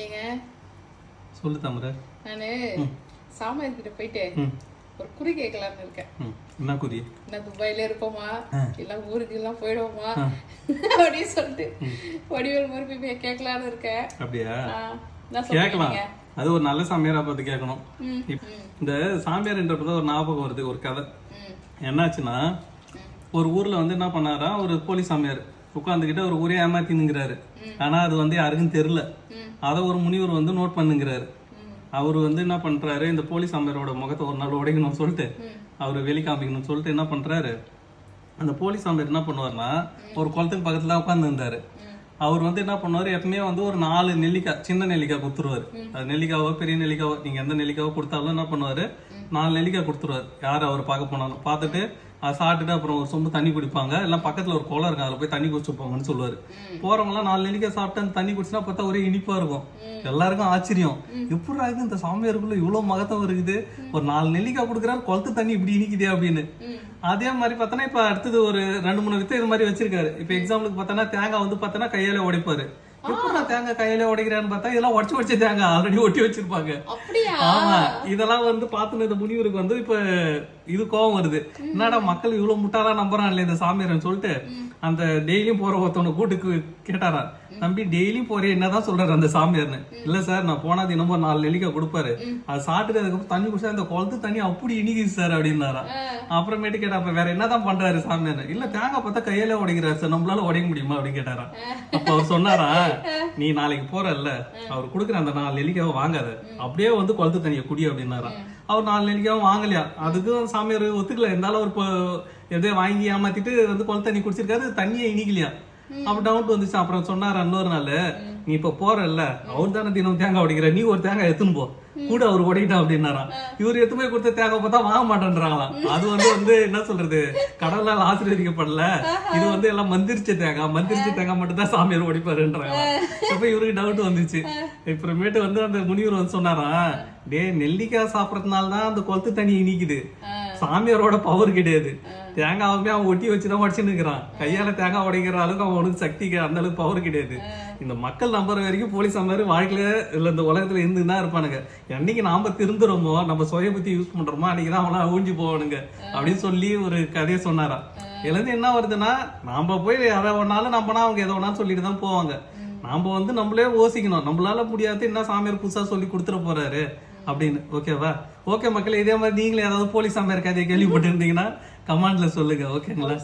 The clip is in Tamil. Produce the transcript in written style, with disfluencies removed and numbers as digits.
ஏங்க சொல்லு தாமரை. நானு சாமியார் கிட்ட போயிட்டு ஒரு குறி கேட்கலாம்னு இருக்கேன். என்ன குறி? நான் துபாயில இருப்போமா இல்ல ஊருக்கு எல்லாம் போயிடுவோமா அப்படின்னு சொல்லிட்டு வடிவேல் மாதிரி போய் கேட்கலான்னு இருக்கேன். அப்படியா? கேட்கலாம். அது ஒரு நல்ல சாமியாரா பார்த்து கேட்கணும். இந்த சாமியார்ன்றப்பதான் ஒரு ஞாபகம் வருது, ஒரு கதை. என்னாச்சுன்னா, ஒரு ஊர்ல வந்து என்ன பண்ணாரா, ஒரு போலி சாமியார் உட்காந்துக்கிட்டு ஒரு ஊரே ஏமாத்தினுங்கிறாரு. ஆனா அது வந்து யாருக்கும் தெரியல. அதை ஒரு முனிவர் வந்து நோட் பண்ணுங்கிறாரு. அவரு வந்து என்ன பண்றாரு, இந்த போலி சாமியாரோட முகத்தை ஒரு நாள் உடைக்கணும்னு சொல்லிட்டு அவரு வெளி காமிக்கணும்னு சொல்லிட்டு என்ன பண்றாரு, அந்த போலி சாமியார் என்ன பண்ணுவாருன்னா, ஒரு குளத்துக்கு பக்கத்துல உட்கார்ந்து இருந்தாரு. அவர் வந்து என்ன பண்ணுவாரு, எப்பவுமே வந்து ஒரு 4 நெல்லிக்காய், சின்ன நெல்லிக்காய் கொடுத்துருவாரு. அது நெல்லிக்காவோ பெரிய நெல்லிக்காவோ நீங்க எந்த நெல்லிக்காவோ கொடுத்தாலும் என்ன பண்ணுவாரு, 4 நெல்லிக்காய் கொடுத்துருவாரு. யாரு அவர் பார்க்க போனாலும் பார்த்துட்டு அதை சாப்பிட்டுட்டு அப்புறம் ஒரு சொம்பு தண்ணி குடிப்பாங்க. எல்லாம் பக்கத்துல ஒரு குளம் இருக்கு, அதுல போய் தண்ணி குடிச்சு போங்கன்னு சொல்லுவாரு. போறவங்க எல்லாம் 4 நெல்லிக்காய் சாப்பிட்டு அந்த தண்ணி குடிச்சுனா பார்த்தா ஒரே இனிப்பா இருக்கும். எல்லாருக்கும் ஆச்சரியம், எப்படா இது இந்த சாமியாருக்குள்ள இவ்வளவு மகத்தம் இருக்குது, ஒரு 4 நெல்லிக்காய் கொடுக்குறாரு, குளத்து தண்ணி இப்படி இனிக்குதே அப்படின்னு. அதே மாதிரி பார்த்தோன்னா இப்ப அடுத்தது ஒரு 2-3 வித்து இது மாதிரி வச்சிருக்காரு. இப்ப எக்ஸாம்பிளுக்கு பார்த்தோன்னா தேங்காய் வந்து பார்த்தோன்னா கையால உடைப்பாரு. எப்படா தேங்காய் கையில உடைக்கிறான்னு பார்த்தா இதெல்லாம் உடச்சு தேங்காய் ஆல்ரெடி ஒட்டி வச்சிருப்பாங்க. ஆமா, இதெல்லாம் வந்து பார்த்துன்னு இந்த முனிவருக்கு வந்து இப்ப இது கோபம் வருது. என்னடா மக்கள் இவ்வளவு முட்டாளா நம்புறான் இல்ல இந்த சாமியார்னு சொல்லிட்டு அந்த டெய்லியும் போற ஒருத்தவனை கூட்டுக்கு கேட்டாரா, தம்பி டெய்லியும் போறேன் என்னதான் சொல்றாரு அந்த சாமியார்னு. இல்ல சார், நான் போனா தினமும் 4 நெல்லிக்காய் கொடுப்பாரு, அது சாப்பிட்டு அதுக்கப்புறம் தண்ணி குடிச்சா அந்த குளத்து தண்ணி அப்படி இனிக்குது சார் அப்படின்னாரா. அப்புறமேட்டு கேட்டா, அப்ப வேற என்னதான் பண்றாரு சாமியார்? இல்ல தேங்காய் பார்த்தா கையில உடைக்கிறாரு சார், நம்மளால உடைக்க முடியுமா அப்படின்னு கேட்டாரா. அப்ப அவர் சொன்னாரா, நீ நாளைக்கு போறல்ல, அவர் கொடுக்குற அந்த 4 நெல்லிக்காவை வாங்காத, அப்படியே வந்து குளத்து தண்ணியை குடி அப்படின்னாரா. அவர் 4 நெல்லிக்காவும் வாங்கலையா, அதுக்கும் சாமியார் ஒத்துக்கல. இருந்தாலும் அவர் எதையோ வாங்கி ஏமாத்திட்டு வந்து குளத்து தண்ணி குடிச்சிருக்காரு, தண்ணியே இனிக்கலையா. அப்ப டவுட் வந்துச்சு. அப்புறம் சொன்னாரு இன்னொரு நாள், நீ இப்ப போறல்ல, அவர் தானே தினம் தேங்காய் உடைக்கிற, நீ ஒரு தேங்காய் எடுத்துன்னு போ கூட அவர் உடைக்கிட்டா அப்படின்னாராம். இவர் எடுத்து போய் கொடுத்த தேங்காய் பார்த்தா வாங்க மாட்டேன்றாங்களாம். அது வந்து என்ன சொல்றது, கடவுளால் ஆசீர்வதிக்கப்படல, இது வந்து எல்லாம் மந்திரிச்ச தேங்காய் மட்டும் தான் சாமியார் உடைப்பாருன்றாங்க. அப்ப இவருக்கு டவுட் வந்துச்சு. அப்புறமேட்டு வந்து அந்த முனிவர் வந்து சொன்னாராம், டே நெல்லிக்காய் சாப்பிடறதுனால தான் அந்த குளத்து தண்ணி இனிக்குது, சாமியாரோட பவர் கிடையாது. தேங்காவுமே அவன் ஒட்டி வச்சுதான் உடச்சுன்னு இருக்கிறான். கையால தேங்காய் உடைக்கிற அளவுக்கு அவனுக்கு சக்திக்கு அந்த அளவுக்கு பவர் கிடையாது. இந்த மக்கள் நம்புற வரைக்கும் போலீஸ் மாதிரி வாழ்க்கையில இல்ல இந்த உலகத்துல இருந்துதான் இருப்பானுங்க. என்னைக்கு நாம திருந்துறோமோ, நம்ம சுய புத்தி யூஸ் பண்றோமோ, அன்னைக்குதான் அவனா ஊஞ்சி போவானுங்க அப்படின்னு சொல்லி ஒரு கதையை சொன்னாரா. இதுல இருந்து என்ன வருதுன்னா, நாம போய் எதை ஒன்னாலும் நம்பினா அவங்க எதை ஒன்னாலும் சொல்லிட்டு தான் போவாங்க. நாம வந்து நம்மளே யோசிக்கணும், நம்மளால முடியாது என்ன சாமியார் புதுசா சொல்லி கொடுத்துட போறாரு அப்படின்னு. ஓகேவா? ஓகே மக்களே, இதே மாதிரி நீங்களே ஏதாவது போலீஸ் சாமியார் கதையை கேள்விப்பட்டு இருந்தீங்கன்னா கமெண்ட்ல சொல்லுங்க. ஓகேங்களா?